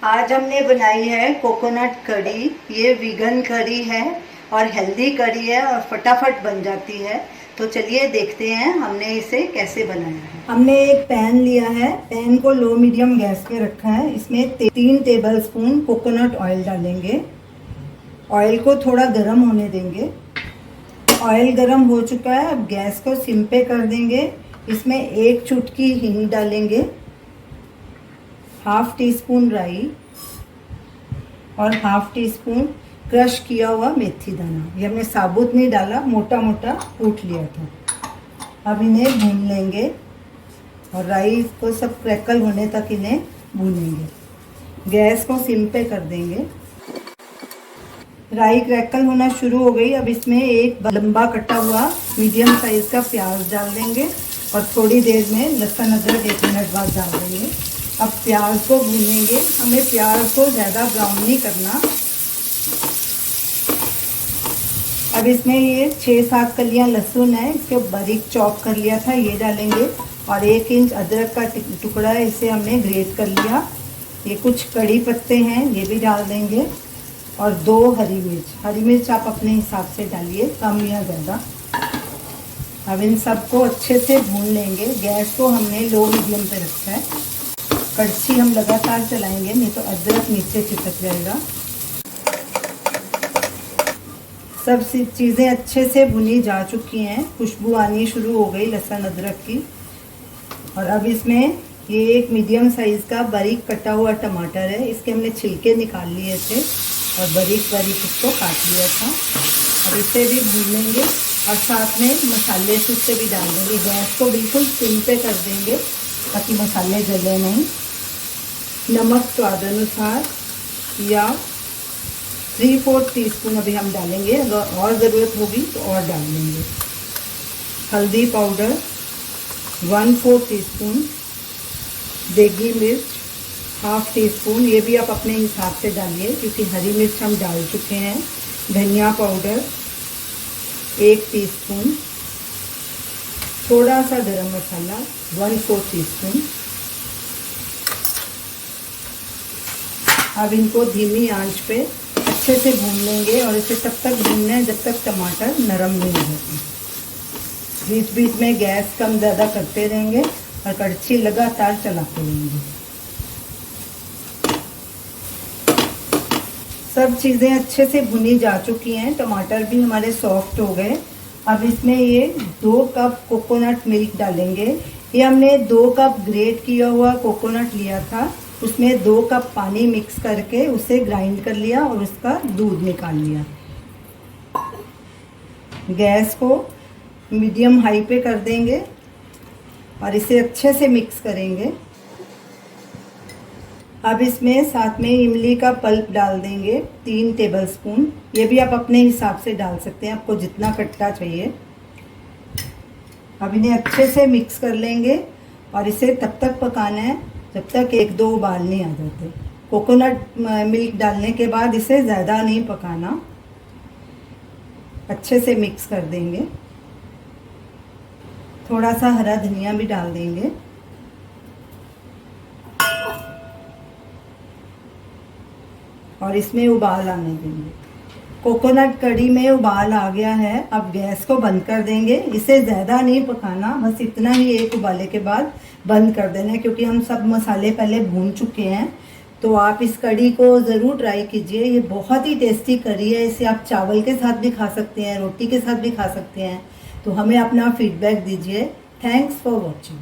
आज हमने बनाई है कोकोनट करी। ये वीगन करी है और हेल्दी करी है और फटाफट बन जाती है। तो चलिए देखते हैं हमने इसे कैसे बनाया है। हमने एक पैन लिया है, पैन को लो मीडियम गैस पे रखा है। इसमें 3 टेबलस्पून कोकोनट ऑयल डालेंगे। ऑयल को थोड़ा गर्म होने देंगे। ऑयल गर्म हो चुका है, अब गैस को सिम पे कर देंगे। इसमें 1 चुटकी हींग डालेंगे, हाफ टी स्पून राई और हाफ टी स्पून क्रश किया हुआ मेथी दाना। ये हमने साबुत नहीं डाला, मोटा मोटा कूट लिया था। अब इन्हें भून लेंगे और राई को सब क्रैकल होने तक इन्हें भूनेंगे। गैस को सिम पे कर देंगे। राई क्रैकल होना शुरू हो गई। अब इसमें एक लंबा कटा हुआ मीडियम साइज का प्याज डाल देंगे और थोड़ी देर में लहसुन अदरक 1 मिनट बाद डाल देंगे। अब प्याज को भूनेंगे। हमें प्याज को ज़्यादा ब्राउन नहीं करना। अब इसमें ये 6-7 कलियां लहसुन है, इसको बारीक चॉप कर लिया था, ये डालेंगे। और 1 इंच अदरक का टुकड़ा है, इसे हमने ग्रेट कर लिया। ये कुछ कड़ी पत्ते हैं, ये भी डाल देंगे। और 2 हरी मिर्च। हरी मिर्च आप अपने हिसाब से डालिए, कम या ज़्यादा। अब इन सबको अच्छे से भून लेंगे। गैस को हमने लो मीडियम पे रखा है। कड़छी हम लगातार चलाएंगे, नहीं तो अदरक नीचे चिपक जाएगा। सब चीज़ें अच्छे से भुनी जा चुकी हैं, खुशबू आनी शुरू हो गई लहसुन अदरक की। और अब इसमें ये एक मीडियम साइज़ का बारीक कटा हुआ टमाटर है, इसके हमने छिलके निकाल लिए थे और बारीक बारीक इसको काट लिया था। अब इसे भी भून लेंगे और साथ में मसाले से भी डाल देंगे। गैस को बिल्कुल सिम पे कर देंगे ताकि मसाले जले नहीं। नमक स्वाद अनुसार या 3/4 टीस्पून अभी हम डालेंगे, अगर और ज़रूरत होगी तो और डाल देंगे। हल्दी पाउडर 1/4 टीस्पून, देगी मिर्च हाफ टी स्पून, ये भी आप अपने हिसाब से डालिए क्योंकि हरी मिर्च हम डाल चुके हैं। धनिया पाउडर 1 टीस्पून, थोड़ा सा गरम मसाला 1/4 टीस्पून। अब इनको धीमी आंच पे अच्छे से भून लेंगे और इसे तब तक भूनना है जब तक टमाटर नरम नहीं हो जाते। बीच बीच में गैस कम ज़्यादा करते रहेंगे और कड़छी लगातार चलाते रहेंगे। सब चीज़ें अच्छे से भुनी जा चुकी हैं, टमाटर भी हमारे सॉफ्ट हो गए। अब इसमें ये 2 कप कोकोनट मिल्क डालेंगे। ये हमने 2 कप ग्रेट किया हुआ कोकोनट लिया था, उसमें 2 कप पानी मिक्स करके उसे ग्राइंड कर लिया और उसका दूध निकाल लिया। गैस को मीडियम हाई पे कर देंगे और इसे अच्छे से मिक्स करेंगे। अब इसमें साथ में इमली का पल्प डाल देंगे 3 टेबलस्पून। ये भी आप अपने हिसाब से डाल सकते हैं, आपको जितना खट्टा चाहिए। अब इन्हें अच्छे से मिक्स कर लेंगे और इसे तब तक पकाना है जब तक 1-2 उबाल नहीं आ जाते। कोकोनट मिल्क डालने के बाद इसे ज़्यादा नहीं पकाना, अच्छे से मिक्स कर देंगे। थोड़ा सा हरा धनिया भी डाल देंगे। और इसमें उबाल आने देंगे। कोकोनट कड़ी में उबाल आ गया है, अब गैस को बंद कर देंगे। इसे ज़्यादा नहीं पकाना, बस इतना ही, 1 उबाले के बाद बंद कर देना है क्योंकि हम सब मसाले पहले भून चुके हैं। तो आप इस कड़ी को ज़रूर ट्राई कीजिए, ये बहुत ही टेस्टी कड़ी है। इसे आप चावल के साथ भी खा सकते हैं, रोटी के साथ भी खा सकते हैं। तो हमें अपना फीडबैक दीजिए। Thanks for watching.